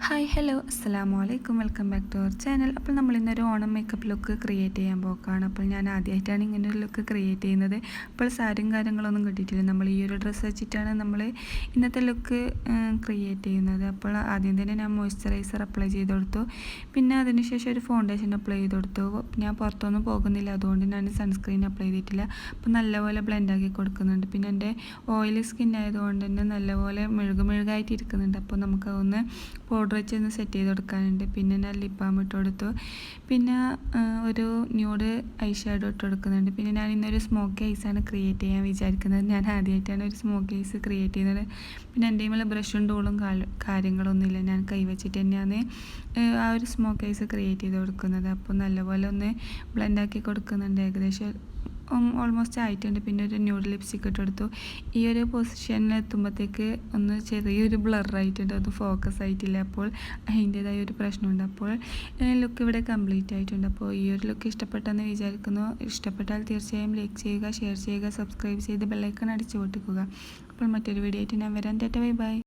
Hi hello അസ്സലാമു അലൈക്കും welcome back to our channel. അപ്പോൾ നമ്മൾ ഇന്നൊരു ഓണം മേക്കപ്പ് ലുക്ക് ക്രിയേറ്റ് ചെയ്യാൻ പോക്കാണ്. അപ്പോൾ ഞാൻ ആദ്യമായിട്ടാണ് ഇങ്ങനെ ഒരു ലുക്ക് ക്രിയേറ്റ് ചെയ്യുന്നത്. അപ്പോൾ സാരിയും കാര്യങ്ങളൊന്നും കിട്ടിയിട്ടില്ല. നമ്മൾ ഈ ഒരു ഡ്രസ്സ് വെച്ചിട്ടാണ് നമ്മൾ ഇന്നത്തെ ലുക്ക് ക്രിയേറ്റ് ചെയ്യുന്നത്. അപ്പോൾ ആദ്യം തന്നെ ഞാൻ മോയ്സ്ചറൈസർ അപ്ലൈ ചെയ്ത് കൊടുത്തു. പിന്നെ അതിനുശേഷം ഒരു ഫൗണ്ടേഷൻ അപ്ലൈ ചെയ്ത് കൊടുത്തു. ഞാൻ പുറത്തൊന്നും പോകുന്നില്ല, അതുകൊണ്ട് ഞാൻ സൺസ്ക്രീൻ അപ്ലൈ ചെയ്തിട്ടില്ല. അപ്പോൾ നല്ലപോലെ ബ്ലെൻഡാക്കി കൊടുക്കുന്നുണ്ട്. പിന്നെ എൻ്റെ ഓയിലി സ്കിൻ ആയതുകൊണ്ട് തന്നെ നല്ലപോലെ മെഴുകായിട്ട് ഇരിക്കുന്നുണ്ട്. അപ്പോൾ നമുക്കതൊന്ന് പൗഡർ വെച്ച് ഒന്ന് സെറ്റ് ചെയ്ത് കൊടുക്കാനുണ്ട്. പിന്നെ ഞാൻ ലിപ് ബാം ഇട്ട് കൊടുത്തു. പിന്നെ ഒരു ന്യൂഡ് ഐ ഷാഡോ ഇട്ട് കൊടുക്കുന്നുണ്ട്. പിന്നെ ഞാൻ ഇന്നൊരു സ്മോക്കി ഐസാണ് ക്രിയേറ്റ് ചെയ്യാൻ വിചാരിക്കുന്നത്. ഞാൻ ആദ്യമായിട്ടാണ് ഒരു സ്മോക്കി ഐസ് ക്രിയേറ്റ് ചെയ്യുന്നത്. പിന്നെ എൻ്റെ കയ്യിൽ ബ്രഷും ടൂളും കാര്യങ്ങളൊന്നുമില്ല. ഞാൻ കൈവച്ചിട്ട് തന്നെയാണ് ആ ഒരു സ്മോക്കി ഐസ് ക്രിയേറ്റ് ചെയ്ത് കൊടുക്കുന്നത്. അപ്പോൾ നല്ലപോലെ ഒന്ന് ബ്ലെൻഡാക്കി കൊടുക്കുന്നുണ്ട്. ഏകദേശം ഓൾമോസ്റ്റ് ആയിട്ടുണ്ട്. പിന്നെ ഒരു ന്യൂഡ് ലിപ്സ്റ്റിക് ഇട്ട് കൊടുത്തു. ഈ ഒരു പൊസിഷനിൽ എത്തുമ്പോഴത്തേക്ക് ഒന്ന് ചെറിയൊരു ബ്ലറായിട്ടുണ്ട്, അത് ഫോക്കസ് ആയിട്ടില്ല. അപ്പോൾ അതിൻ്റേതായ ഒരു പ്രശ്നമുണ്ട്. അപ്പോൾ ലുക്ക് ഇവിടെ കംപ്ലീറ്റ് ആയിട്ടുണ്ട്. അപ്പോൾ ഈ ഒരു ലുക്ക് ഇഷ്ടപ്പെട്ടെന്ന് വിചാരിക്കുന്നു. ഇഷ്ടപ്പെട്ടാൽ തീർച്ചയായും ലൈക്ക് ചെയ്യുക, ഷെയർ ചെയ്യുക, സബ്സ്ക്രൈബ് ചെയ്ത് ബെല്ലൈക്കൺ അടിച്ചു പൊട്ടിക്കുക. അപ്പോൾ മറ്റൊരു വീഡിയോ ആയിട്ട് ഞാൻ വരാൻ. Tata bye bye.